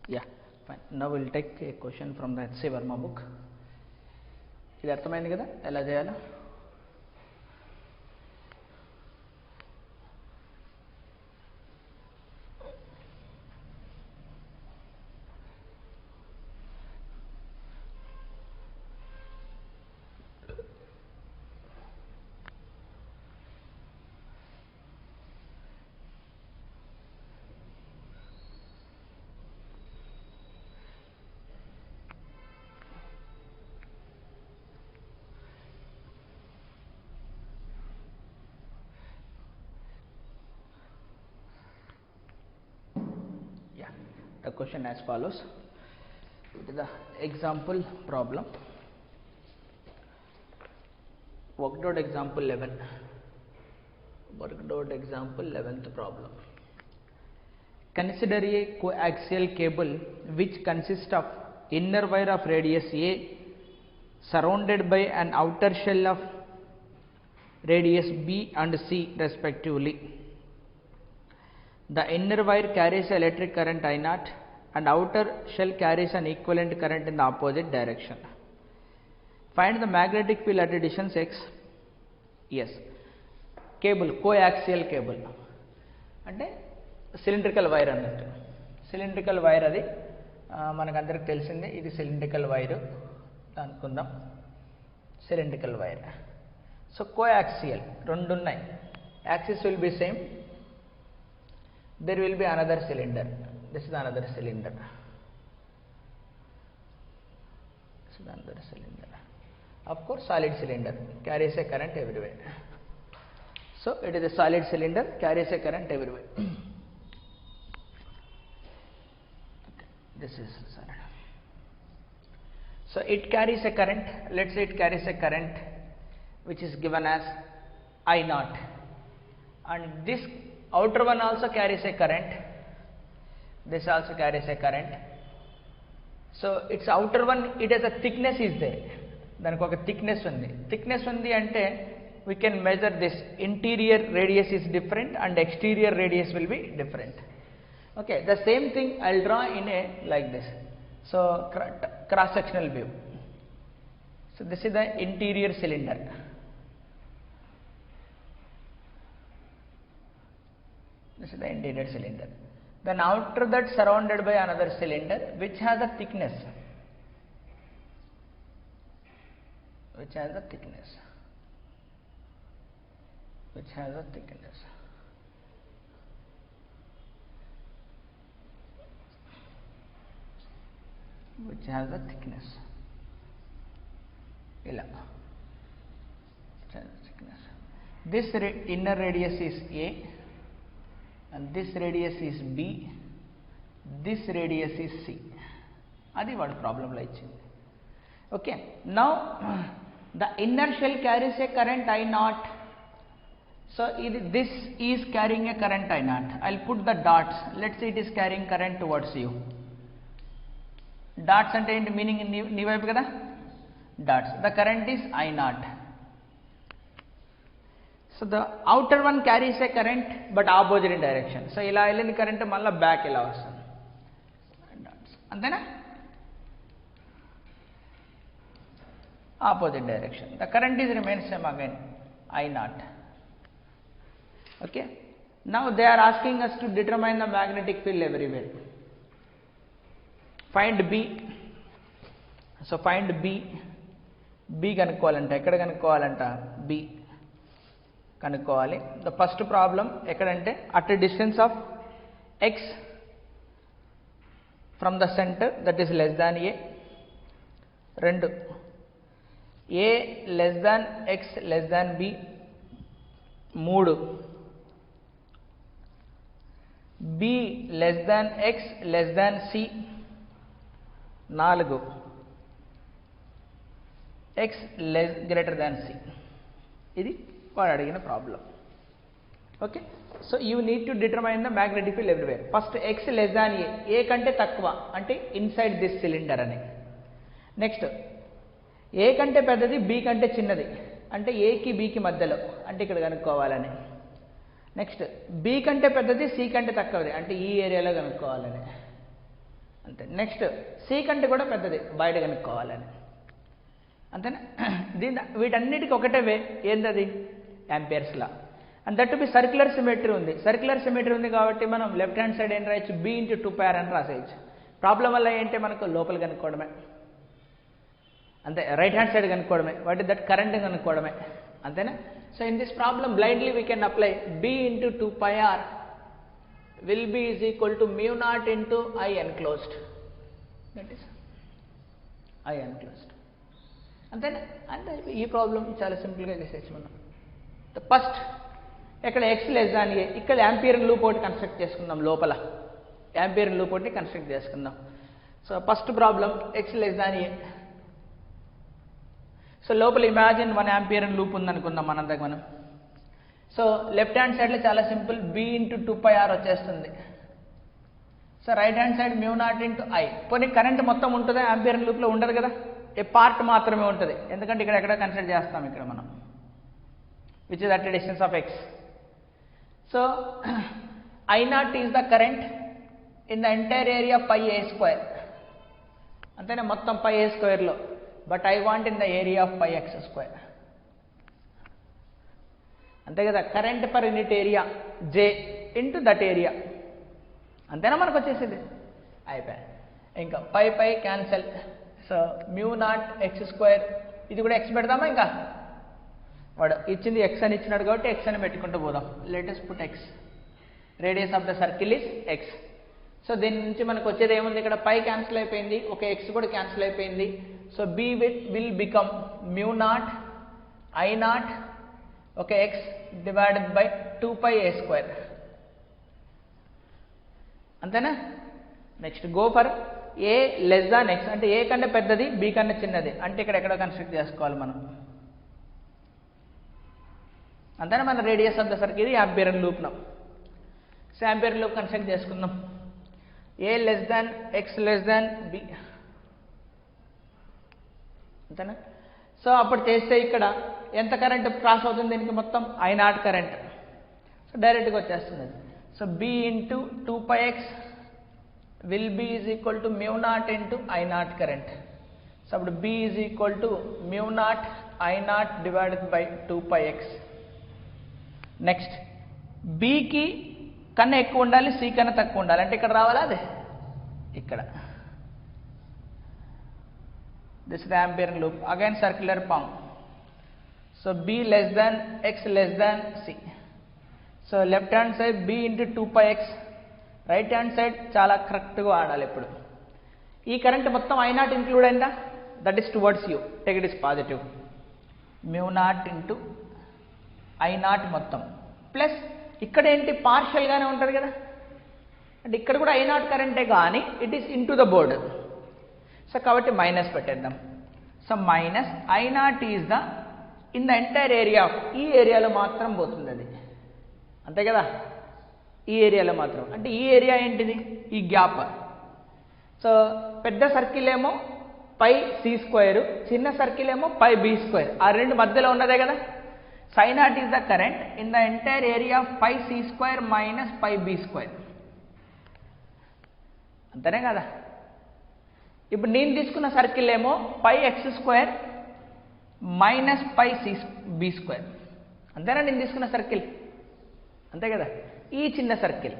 Yeah, fine. Now we'll take a question from the H.C. Verma book. ఇది అర్థమైంది కదా ఎలా చేయాలో? The question as follows. It is the example problem. Worked out example 11. Worked out example 11th problem. Consider a coaxial cable which consists of inner wire of radius A surrounded by an outer shell of radius B and C respectively. The inner wire carries electric current I0 and outer shell carries an equivalent current in the opposite direction. Find the magnetic field at a distance x. Yes, cable, coaxial cable అంటే cylindrical wire అన్నట్టు. Cylindrical wire అది మనకందరికి తెలిసిందే. ఇది cylindrical wire అనుకుందాం. Cylindrical wire. So coaxial రెండు ఉన్నాయి. Axis will be same. There will be another cylinder. This is another cylinder. This is another cylinder. Of course, solid cylinder carries a current everywhere. So it is a solid cylinder, carries a current everywhere. Okay. This is solid. So it carries a current. Let's say it carries a current which is given as I0, and this outer one also carries a current. This also carries a current. So its outer one, it has a thickness is there. దానికి ఒక thickness ఉంది. Thickness ఉంది అంటే we can measure this. Interior radius is different and exterior radius will be different. Okay, the same thing I'll draw in a like this. So cross sectional view. So this is the interior cylinder. This is the interior cylinder. Then outer that surrounded by another cylinder which has a thickness. Which has a thickness. Which has a thickness. Which has a thickness. Ila. Which has a thickness. This inner radius is A. And this radius is B, this radius is C. Adi what problem lo ichindi. Okay, now the inner shell carries a current I0. So this is carrying a current I0. I'll put the dots. Let's say it is carrying current towards you. Dots ante enti meaning nee vaipu kada? Dots. The current is I0. So the outer one carries a current but opposite in direction. So ila elini current malla back ila vastundi. Antena? Opposite direction. The current is remains same again, I0. Okay. Now they are asking us to determine the magnetic field everywhere. Find B. So find B. B kanukovalanta ekkada kanukovalanta B కనుక్కోవాలి. The first problem ఎక్కడంటే at a distance of x from the centre that is less than a. 2 a less than X less than b. 3 b less than X less than c. 4 x less greater than c. ఇది వాడు అడిగిన ప్రాబ్లం. Okay, so you need to determine the magnetic field everywhere. First x less than a, a కంటే తక్కువ అంటే inside this cylinder అని. Next ఏ కంటే పెద్దది బి కంటే చిన్నది అంటే ఏకి బికి మధ్యలో అంటే ఇక్కడ కనుక్కోవాలని. నెక్స్ట్ బి కంటే పెద్దది సి కంటే తక్కువది అంటే ఈ ఏరియాలో కనుక్కోవాలని. అంతే. నెక్స్ట్ సి కంటే కూడా పెద్దది బయట కనుక్కోవాలని, అంతేనా. వీటన్నిటికీ ఒకటే వే, ఏంటది? Amperes law. And that be circular symmetry ఉంది. సర్క్యులర్ సిమెట్రీ ఉంది కాబట్టి మనం లెఫ్ట్ హ్యాండ్ సైడ్ ఏం రాయొచ్చు? బి ఇంటూ 2πr అని రాసేయచ్చు. ప్రాబ్లం వల్ల ఏంటి? మనకు లోపల కనుక్కోవడమే, అంతే. రైట్ హ్యాండ్ సైడ్ కనుక్కోవడమే, వాట్ ఇస్ దట్? కరెంట్ కనుక్కోవడమే, అంతేనా. So in this problem blindly we can apply B into 2πr will be is equal to mu naught into I enclosed, that is I enclosed, అంతేనా. అంటే ఈ problem చాలా సింపుల్గా చేసేసి మనం ఫస్ట్ ఇక్కడ ఎక్స్ లెస్ దాన్ ఏ, ఇక్కడ యాంపియర్ లూప్ ఒకటి కన్స్ట్రక్ట్ చేసుకుందాం. లోపల యాంపియర్ లూప్ ఒకటి కన్స్ట్రక్ట్ చేసుకుందాం. So first problem x less than a. So లోపల ఇమాజిన్ 1 యాంపియర్ లూప్ ఉందనుకుందాం మనంతకు మనం. సో లెఫ్ట్ హ్యాండ్ సైడ్లో చాలా సింపుల్, బి ఇంటూ 2πr వచ్చేస్తుంది. So right hand side mu naught into I. పోనీ కరెంట్ మొత్తం ఉంటుందా? యాంపియర్ లూప్లో ఉండదు కదా, ఏ పార్ట్ మాత్రమే ఉంటుంది. ఎందుకంటే ఇక్కడ ఎక్కడ కన్సిడర్ చేస్తాం ఇక్కడ మనం, which is at distance of x. So I naught is the current in the entire area pi a square, అంతేనా, మొత్తం పై ఏ స్క్వేర్లో. But I want in the area of pi x square, అంతే కదా. Current per unit area J into that area, అంతేనా మనకు వచ్చేసింది. అయిపోయా. ఇంకా pi cancel. So mu naught x square, ఇది కూడా ఎక్స్ పెడదామా? ఇంకా వాడు ఇచ్చింది ఎక్స్ అని ఇచ్చినాడు కాబట్టి ఎక్స్ అని పెట్టుకుంటూ పోదాం. Let us put X, radius of the circle is X. So దీని నుంచి మనకు వచ్చేది ఏముంది? ఇక్కడ పై క్యాన్సిల్ అయిపోయింది, ఒక ఎక్స్ కూడా క్యాన్సిల్ అయిపోయింది. So B will become mu naught I naught ఒక x divided by 2πa square, అంతేనా. Next go for a less than x, అంటే ఏ కన్నా పెద్దది బి కన్నా చిన్నది, అంటే ఇక్కడ ఎక్కడో కన్స్ట్రక్ట్ చేసుకోవాలి మనం, అంతేనా. మన రేడియస్ ఆఫ్ ద సర్కిల్ ఇది యాంపియర్ లూప్లో. సో యాంపియర్ లూప్ కన్స్ట్రక్ట్ చేసుకుందాం. A less than X less than b, అంతేనా. సో అప్పుడు చేస్తే ఇక్కడ ఎంత కరెంట్ క్రాస్ అవుతుంది దీనికి? మొత్తం ఐ నాట్ కరెంట్. సో డైరెక్ట్గా వచ్చేస్తుంది. So B into 2πx will be is equal to mu naught into I naught current. So అప్పుడు B is equal to mu naught I naught divided by 2πx. Next బికి కన్నా ఎక్కువ ఉండాలి, C కన్నా తక్కువ ఉండాలి, అంటే ఇక్కడ రావాలా? అదే ఇక్కడ. This is the ampere loop, again circular form. So B less than X less than C. So left hand side B into 2πx, right hand side చాలా కరెక్ట్గా ఆడాలి ఇప్పుడు. ఈ కరెంట్ మొత్తం ఐ నాట్ ఇంక్లూడ్ అయిందా? That is towards you, take it is positive. Mu naught into I naught మొత్తం plus ఇక్కడ ఏంటి? పార్షియల్గానే ఉంటుంది కదా, అంటే ఇక్కడ కూడా ఐ నాట్ కరెంటే కానీ it is into the board. So కాబట్టి మైనస్ పెట్టేద్దాం. So minus I naught is the in the entire area of, ఈ ఏరియాలో మాత్రం పోతుంది అది, అంతే కదా. ఈ ఏరియాలో మాత్రం, అంటే ఈ ఏరియా ఏంటిది? ఈ గ్యాప్. సో పెద్ద సర్కిల్ ఏమో పై సి స్క్వేర్, చిన్న సర్కిల్ ఏమో పై బి స్క్వేర్, ఆ రెండు మధ్యలో ఉన్నదే కదా. Psi naught is the current in the entire area of pi c square minus pi b square. అంతనే కదా. ఇప్పుడు నేను తీసుకున్న సర్కిల్ ఏమో pi x square minus pi c b square, అంతేనా నేను తీసుకున్న సర్కిల్, అంతే కదా. ఈ చిన్న సర్కిల్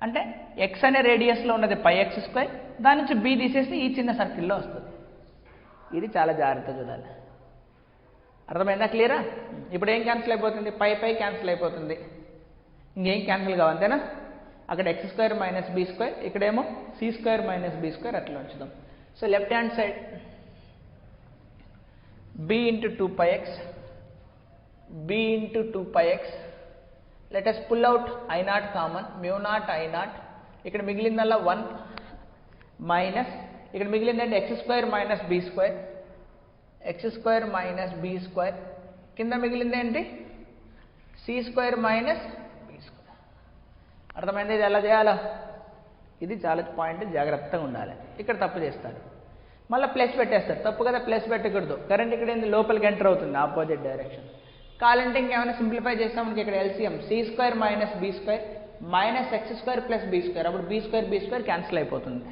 అంటే ఎక్స్ అనే రేడియస్లో ఉన్నది పై ఎక్స్ స్క్వేర్, దాని నుంచి బి తీసేసి ఈ చిన్న సర్కిల్లో వస్తుంది. ఇది చాలా జాగ్రత్తగా చూడాలి. అర్థమైందా? క్లియరా? ఇప్పుడు ఏం క్యాన్సిల్ అయిపోతుంది? పై పై క్యాన్సిల్ అయిపోతుంది, ఇంకేం క్యాన్సిల్ కావు, అంతేనా. అక్కడ x square minus B square, ఇక్కడేమో c square minus B square, అట్లా ఉంచుదాం. So left hand side b into 2πx, b into 2πx, let us pull out I naught common, mu naught I naught, ఇక్కడ మిగిలిందల్లా 1 minus ఇక్కడ మిగిలిందంటే x square minus B square, x square minus B square, కింద మిగిలింది ఏంటి? C square minus B square. అర్థమైంది? ఇది ఎలా చేయాలా? ఇది చాలా పాయింట్, జాగ్రత్తగా ఉండాలి. ఇక్కడ తప్పు చేస్తారు, మళ్ళీ ప్లస్ పెట్టేస్తారు, తప్పు కదా, ప్లస్ పెట్టకూడదు. కరెంట్ ఇక్కడ ఏంది? లోపలికి ఎంటర్ అవుతుంది ఆపోజిట్ డైరెక్షన్. కావాలంటే ఇంకేమైనా సింప్లిఫై చేస్తాం, మనకి ఇక్కడ LCM C square minus B square minus X square plus B square, అప్పుడు బి స్క్వేర్ క్యాన్సిల్ అయిపోతుంది.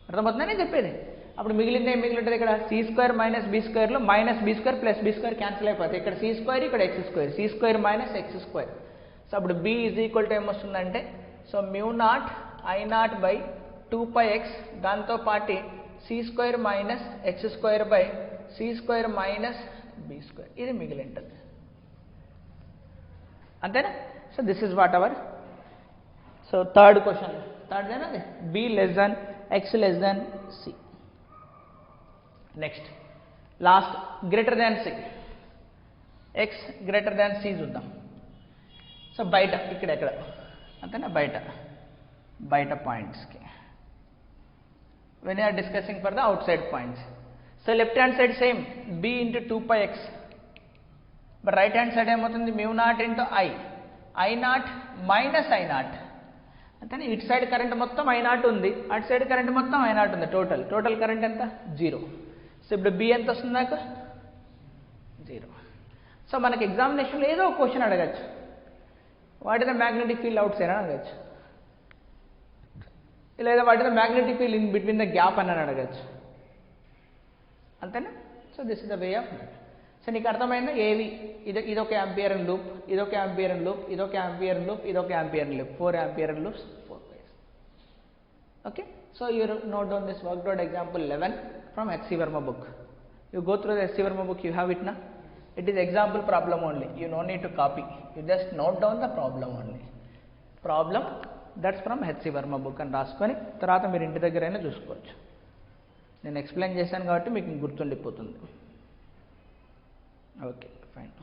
అర్థమవుతుందా నేను చెప్పేది? అప్పుడు మిగిలింది ఏం మిగిలి ఉంటుంది ఇక్కడ? C square minus b square minus B square plus B square cancel అయిపోతాయి. ఇక్కడ సి స్క్వేర్, ఇక్కడ x square, c square minus X square. So అప్పుడు బి ఈజ్ ఈక్వల్ టు ఏమొస్తుందంటే, so mu naught I naught by 2πx, దాంతో పాటి c square minus X square by c square minus B square. ఇది మిగిలి ఉంటుంది, అంతేనా? So this is what our so third question. Third అది B less than X less than c. Next last greater than c, x greater than c చూద్దాం. So బయట ఇక్కడ ఎక్కడ అంతేనా, బయట పాయింట్స్కి when you are discussing for the outside points. So left hand side same B into 2πx, but right hand side ఏమవుతుంది? Mu naught into I naught minus I naught. అంతేనా? ఇటు సైడ్ కరెంట్ మొత్తం ఐ నాట్ ఉంది, అటు side current మొత్తం I naught ఉంది. Total current ఎంత? 0. So ఇప్పుడు బి ఎంత వస్తుంది నాకు? 0. సో మనకి ఎగ్జామినేషన్లో ఏదో ఒక క్వశ్చన్ అడగచ్చు, what is the magnetic field out side అని అడగచ్చు, లేదా what is the magnetic field in between the gap అని అడగచ్చు, అంతేనా? So this is the way of. So నీకు అర్థమైందా? ఏవి ఇదొక యాంపియర్ అండ్ లూప్, ఇదొక యాంపియర్ అండ్ లూప్, ఇదొక యాంపియర్ అండ్ లూప్, ఇదొక ampere and loop, 4 ampere and loops, 4 ways. Okay, so you note down this worked out example 11 from H.C. Verma book. You go through the H.C. Verma book, you have it now. It is example problem only, you no need to copy, you just note down the problem only. Problem that's from H.C. Verma book అని రాసుకొని తర్వాత మీరు ఇంటి దగ్గరైనా చూసుకోవచ్చు. నేను explain చేశాను కాబట్టి మీకు గుర్తుండిపోతుంది. Okay, fine.